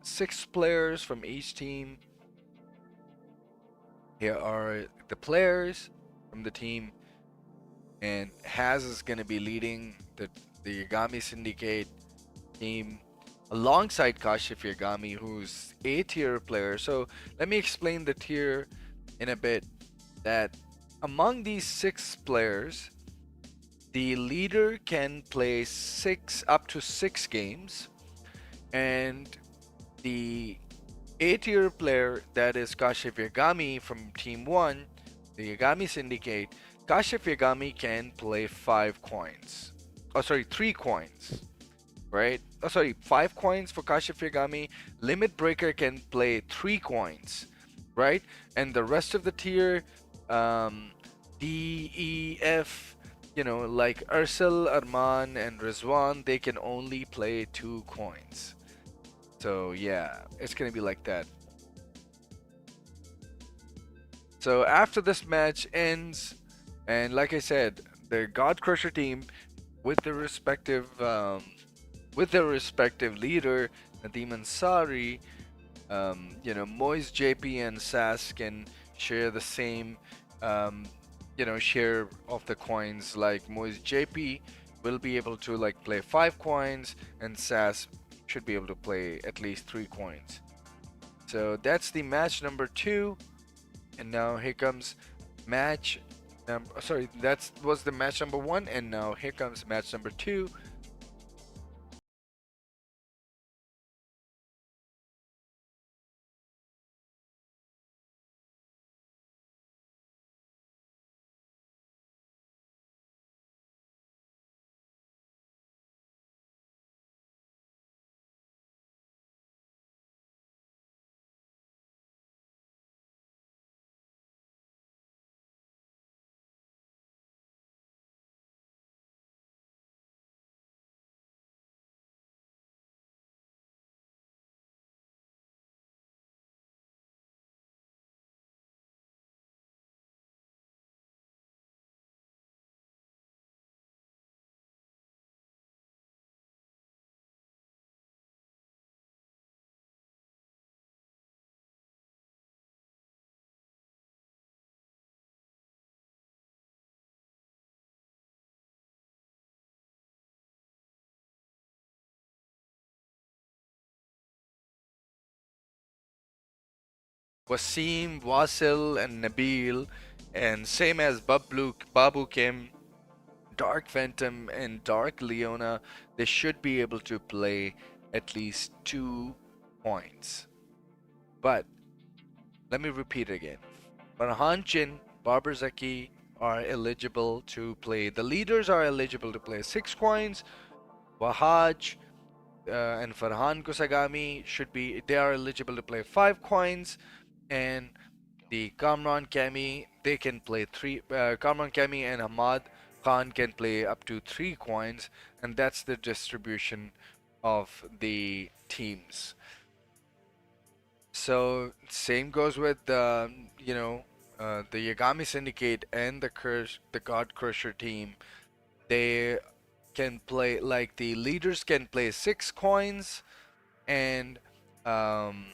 6 players from each team. Here are the players from the team, and Haz is going to be leading the Yagami Syndicate team alongside Kashif Yagami, who's a tier player. So let me explain the tier in a bit. That among these 6 players, the leader can play up to 6 games, and the A tier player, that is Kashif Yagami from Team 1, the Yagami Syndicate, Kashif Yagami can play 5 coins. Oh, sorry, 3 coins, right? Oh, sorry, 5 coins for Kashif Yagami. Limit Breaker can play 3 coins, right? And the rest of the tier, um, D, E, F, like Ursel, Arman, and Rizwan, they can only play 2 coins. So yeah, it's gonna be like that. So after this match ends, and like I said, the God Crusher team with their respective leader Nadim Ansari, Moise JP and Sass can share the same, um, share of the coins. Like Moise JP will be able to like play 5 coins, and Sass should be able to play at least 3 coins. So that's the match number 2. And now here comes match sorry, that was the match number 1, and now here comes match number 2. Wasim, Wasil, and Nabil, and same as Babu Kim, Dark Phantom, and Dark Leona, they should be able to play at least 2 points. But let me repeat again. Farhan Chin, Barber Zaki are eligible to play. The leaders are eligible to play 6 coins. Wahaj and Farhan Kusagami they are eligible to play 5 coins, and the Kamran Kami, they can play Kamran Kami and Ahmad Khan can play up to 3 coins, and that's the distribution of the teams. So same goes with the Yagami Syndicate and the God Crusher team. They can play, like, the leaders can play 6 coins, and um,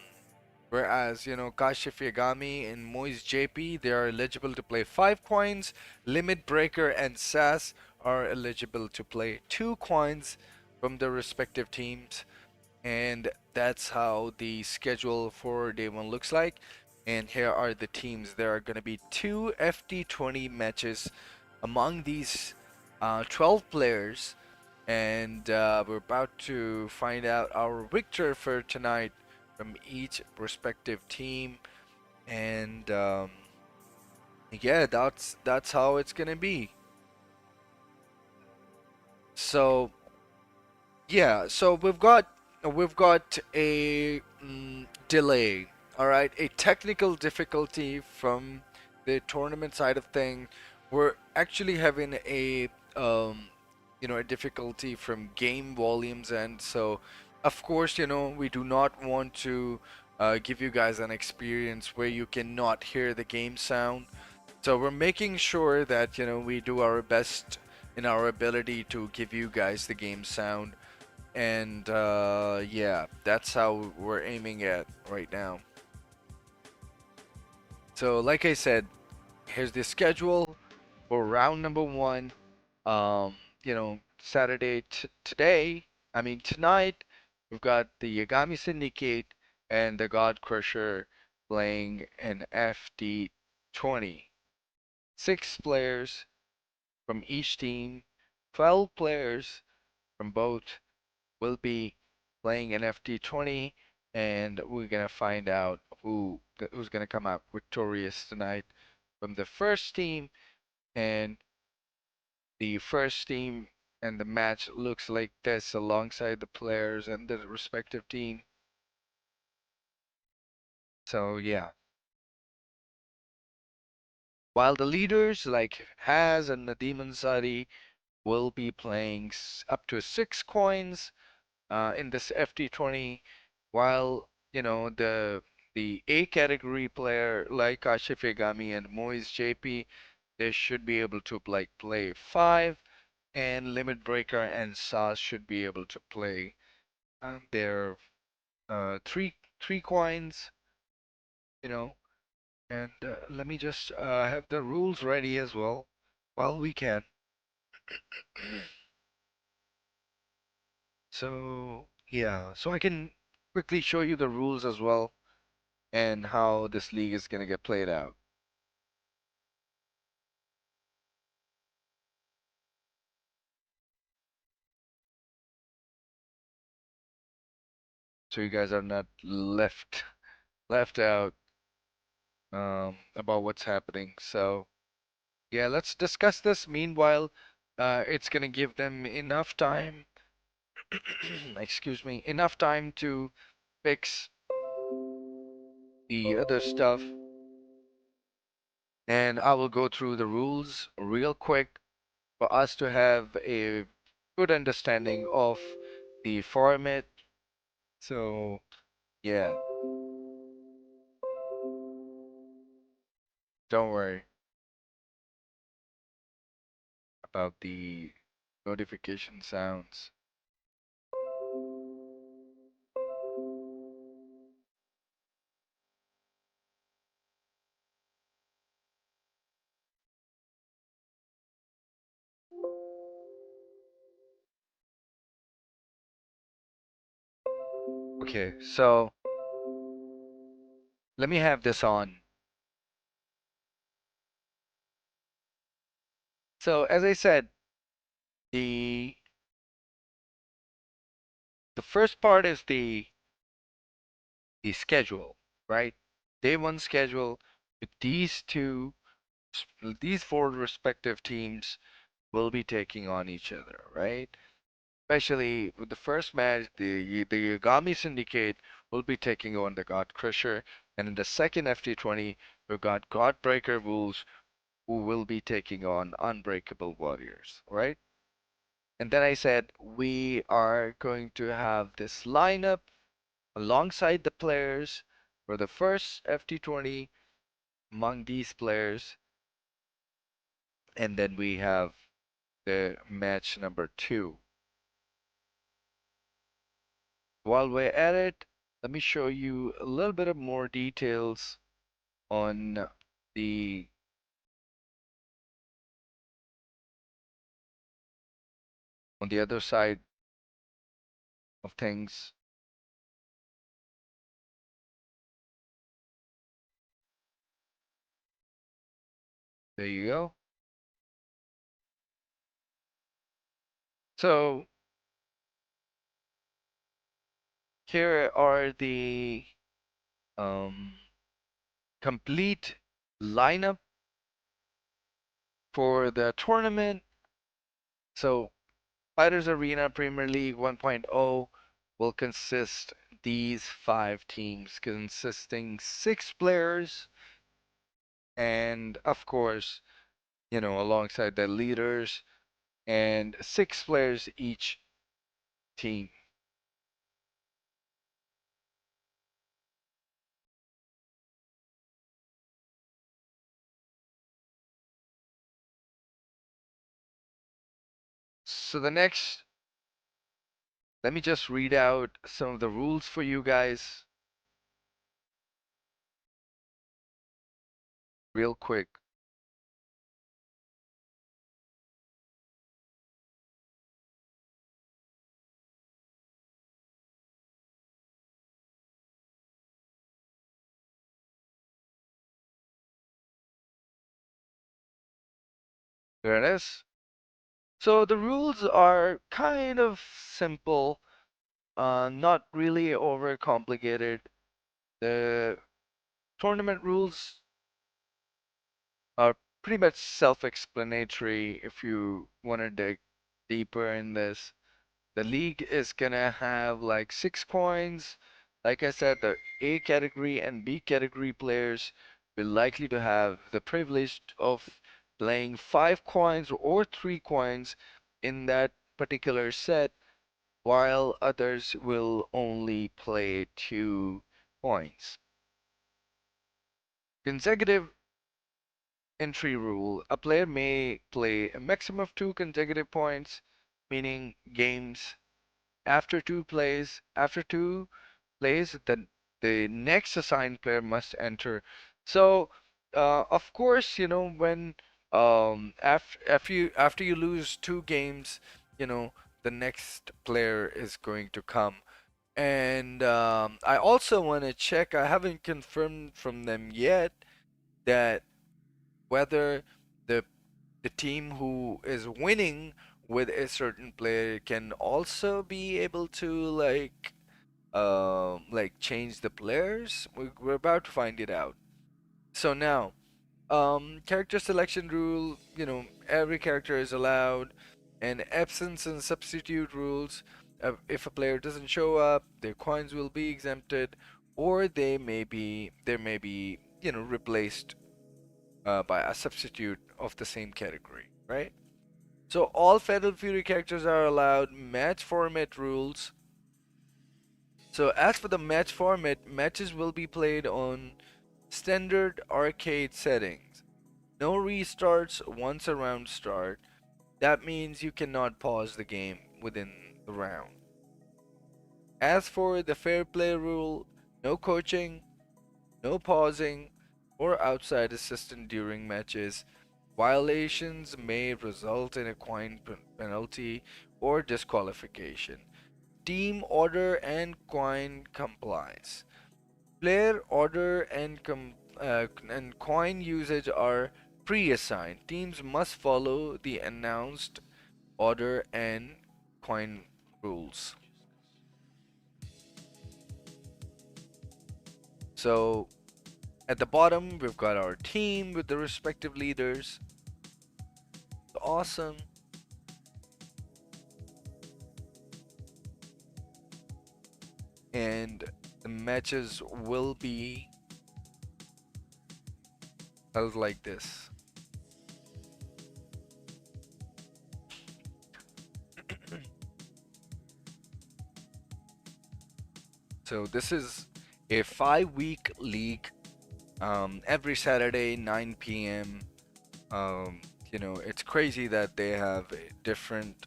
whereas Kashif Yagami and Moise JP, they are eligible to play 5 coins. Limit Breaker and Sass are eligible to play 2 coins from their respective teams, and that's how the schedule for day 1 looks like. And here are the teams. There are going to be 2 FT20 matches among these 12 players, and we're about to find out our victor for tonight from each respective team. And yeah, that's how it's gonna be. So yeah, so we've got a delay. All right, a technical difficulty from the tournament side of thing. We're actually having a difficulty from game volumes, and so of course we do not want to give you guys an experience where you cannot hear the game sound. So we're making sure that we do our best in our ability to give you guys the game sound. And yeah, that's how we're aiming at right now. So, like I said, here's the schedule for round number one. Um, Saturday today, I mean tonight, we've got the Yagami Syndicate and the God Crusher playing an FD20. 6 players from each team, 12 players from both will be playing an FD20, and we're gonna find out who's gonna come out victorious tonight from the first team. And the first team and the match looks like this alongside the players and the respective team. So yeah, while the leaders like Haz and Nadim Ansari will be playing up to 6 coins in this FT20, while the A category player like Kashif Yagami and Moise JP, they should be able to like play 5, and Limit Breaker and Saz should be able to play their three coins, you know. And let me just have the rules ready as well while we can. So yeah, so I can quickly show you the rules as well and how this league is gonna get played out. So you guys are not left out about what's happening. So yeah, let's discuss this. Meanwhile, it's gonna give them enough time, excuse me, enough time to fix the other stuff, and I will go through the rules real quick for us to have a good understanding of the format. So yeah, don't worry about the notification sounds. Okay, so let me have this on. So as I said, the the first part is the schedule, right? Day one schedule with these four respective teams will be taking on each other, right? Especially with the first match, the Yagami Syndicate will be taking on the God Crusher, and in the second FT20, we've got Godbreaker Wolves who will be taking on Unbreakable Warriors, right? And then I said we are going to have this lineup alongside the players for the first FT20 among these players, and then we have the match number 2. While we're at it, let me show you a little bit of more details on the on the other side of things. There you go. So here are the um, complete lineup for the tournament. So Fighters Arena Premier League 1.0 will consist these 5 teams consisting 6 players, and of course, alongside the leaders, and 6 players each team. So Let me just read out some of the rules for you guys real quick. There it is. So the rules are kind of simple, not really overcomplicated. The tournament rules are pretty much self-explanatory if you want to dig deeper in this. The league is gonna have like 6 coins. Like I said, the A category and B category players will likely to have the privilege of playing 5 coins or 3 coins in that particular set, while others will only play 2 coins. Consecutive entry rule. A player may play a maximum of 2 consecutive points, meaning games after two plays, then the next assigned player must enter. So, of course, when after you lose 2 games, you know the next player is going to come. And I also want to check. I haven't confirmed from them yet that whether the the team who is winning with a certain player can also be able to like change the players. We're about to find it out. So now, character selection rule, every character is allowed, and absence and substitute rules. If a player doesn't show up, their coins will be exempted, or they may be replaced by a substitute of the same category, right? So all Fatal Fury characters are allowed. Match format rules. So as for the match format, matches will be played on standard arcade settings. No restarts once a round start. That means you cannot pause the game within the round. As for the fair play rule, no coaching, no pausing, or outside assistance during matches. Violations may result in a coin penalty or disqualification. Team order and coin compliance. Player order and coin usage are pre-assigned. Teams must follow the announced order and coin rules. So at the bottom, we've got our team with the respective leaders. Awesome. And the matches will be held like this. So this is a 5-week league. Every Saturday, 9 p.m. It's crazy that they have a different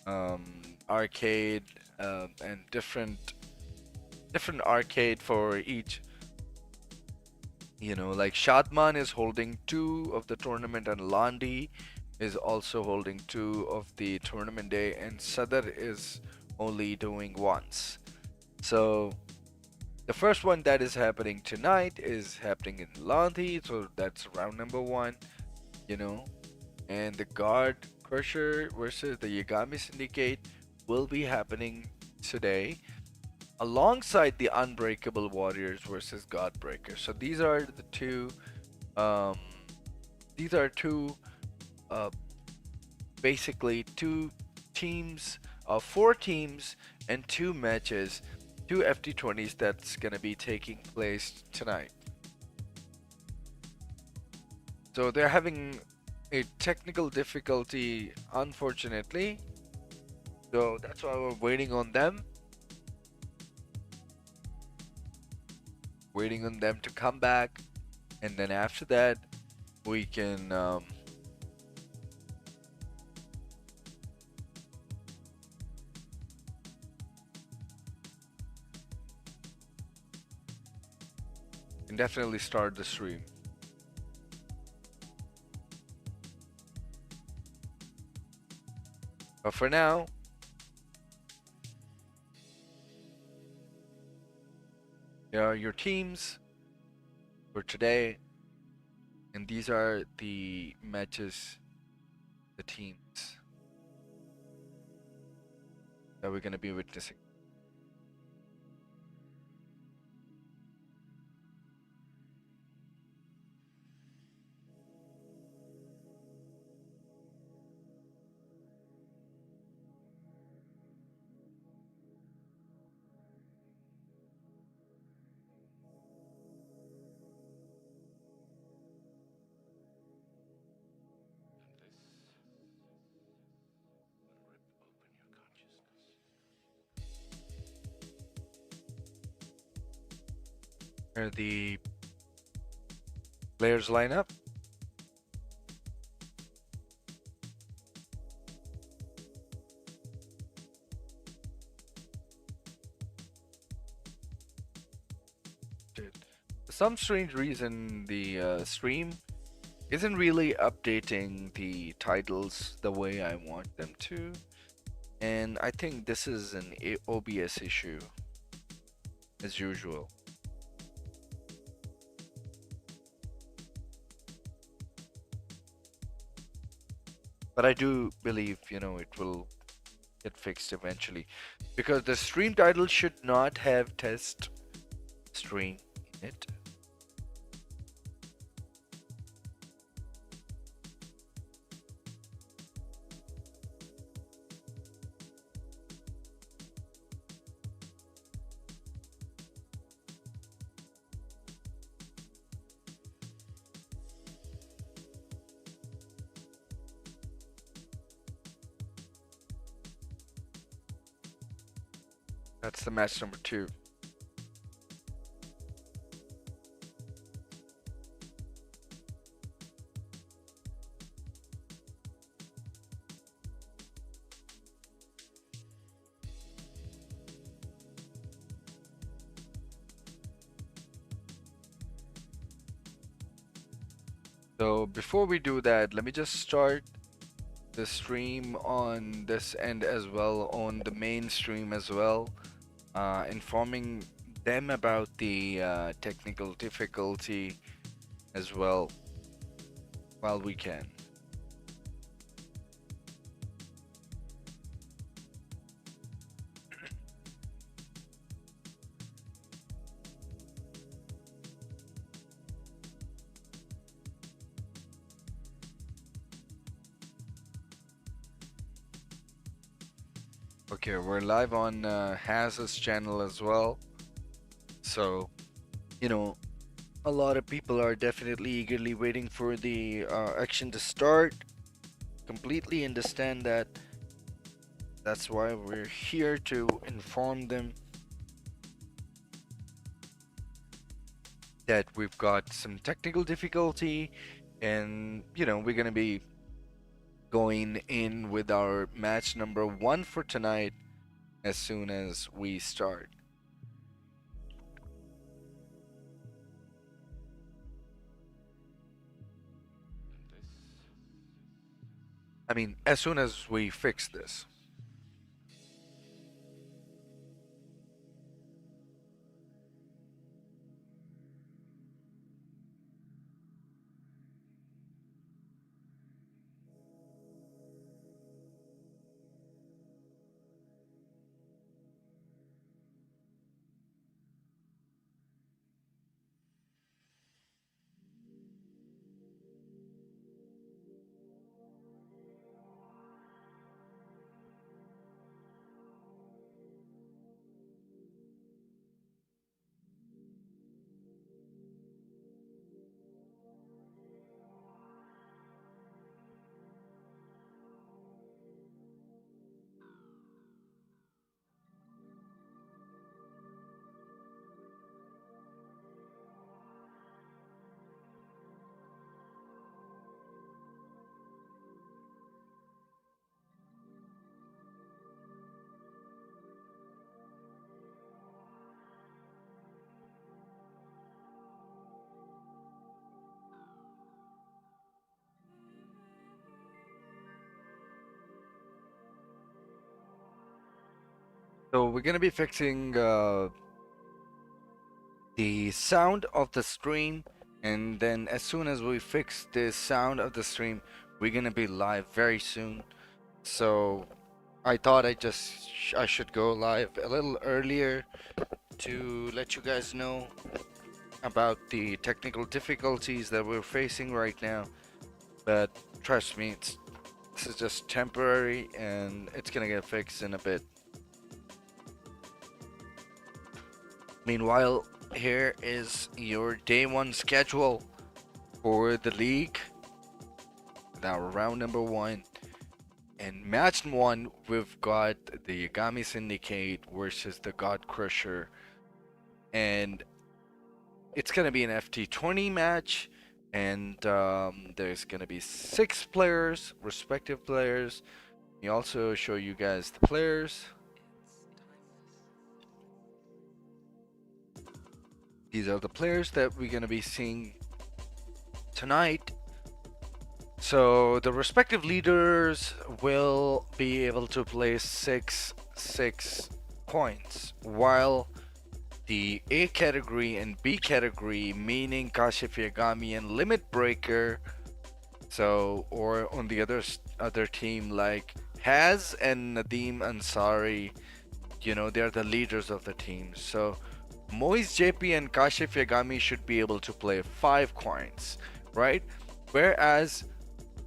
um, arcade and different arcade for each. Like Shadman is holding 2 of the tournament, and Landi is also holding 2 of the tournament day, and Sadar is only doing once. So the first one that is happening tonight is happening in Landi, so that's round number 1, you know. And the Guard Crusher versus the Yagami Syndicate will be happening today, alongside the Unbreakable Warriors versus Godbreaker. So these are the two. Um, these are two, uh, basically 2 teams, 4 teams, and 2 matches, 2 FT20s that's gonna be taking place tonight. So they're having a technical difficulty, unfortunately. So that's why we're waiting on them. Waiting on them to come back, and then after that, we can can definitely start the stream. But for now, here are your teams for today, and these are the matches, the teams that we're going to be witnessing. Here are the players lineup. For some strange reason, the stream isn't really updating the titles the way I want them to, and I think this is an OBS issue, as usual. But I do believe, it will get fixed eventually, because the stream title should not have test stream in it. That's the match number 2. So before we do that, let me just start the stream on this end as well, on the main stream as well, informing them about the technical difficulty as well while we can. Okay, we're live on Haz's channel as well. So, a lot of people are definitely eagerly waiting for the action to start. Completely understand that. That's why we're here to inform them that we've got some technical difficulty, and we're gonna be going in with our match number 1 for tonight as soon as we start. I mean, as soon as we fix this. So we're gonna be fixing the sound of the stream, and then as soon as we fix the sound of the stream, we're gonna be live very soon. So I thought I should go live a little earlier to let you guys know about the technical difficulties that we're facing right now. But trust me, this is just temporary and it's gonna get fixed in a bit. Meanwhile, here is your day one schedule for the league. Now round number one. And match one, we've got the Yagami Syndicate versus the God Crusher. And it's gonna be an FT20 match. And there's gonna be 6 players, respective players. We also show you guys the players. These are the players that we're gonna be seeing tonight. So the respective leaders will be able to place 6 points, while the A category and B category, meaning Kashif Yagami and Limit Breaker, so or on the other team like Haz and Nadeem Ansari, they're the leaders of the team. So Moise JP and Kashif Yagami should be able to play 5 coins, right? Whereas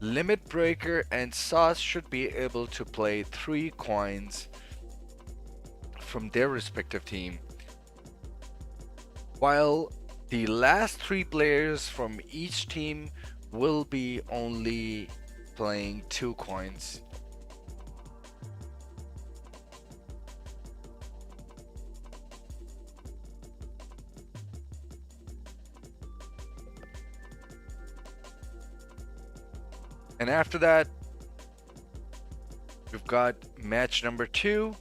Limit Breaker and Sauce should be able to play 3 coins from their respective team, while the last 3 players from each team will be only playing 2 coins. And after that, we've got match number 2.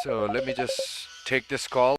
So let me just take this call.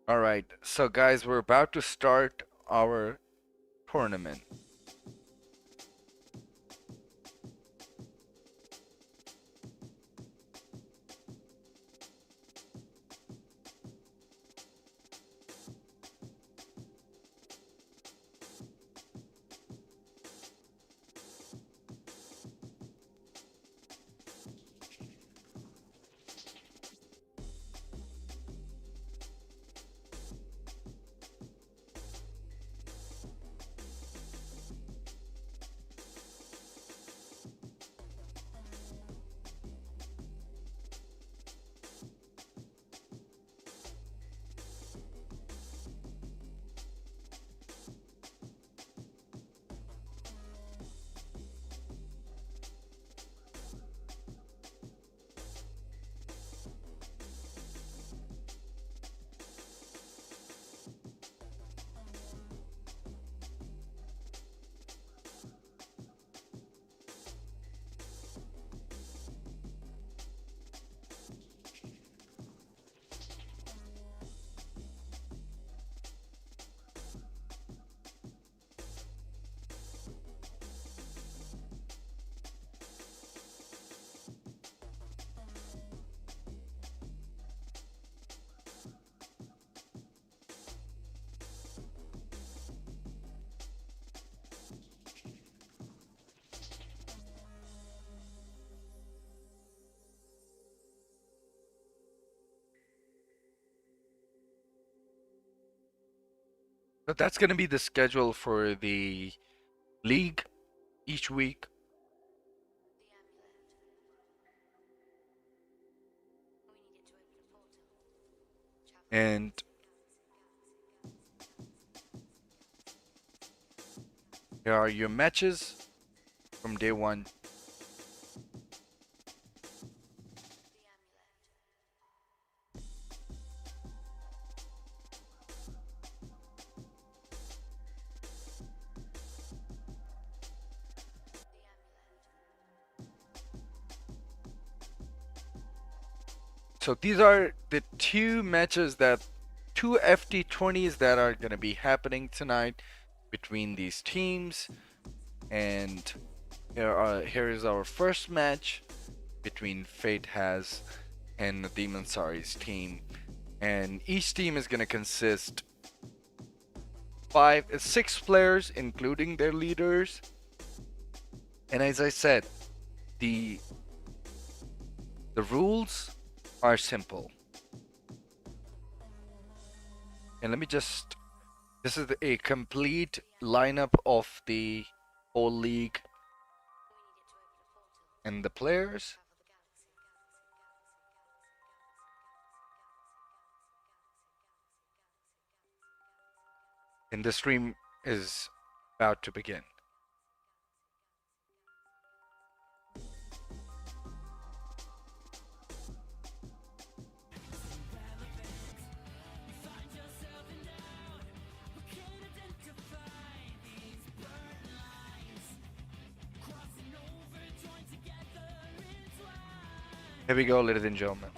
All right, so guys, we're about to start our tournament. But that's going to be the schedule for the league each week. And here are your matches from day one. So these are the two matches that, two FT20s that are going to be happening tonight between these teams. And here is our first match between Fate Has and the Demon Sari's team. And each team is going to consist six players, including their leaders. And as I said, the rules are simple. And let me just, this is a complete lineup of the whole league and the players. And the stream is about to begin. Here we go, ladies and gentlemen.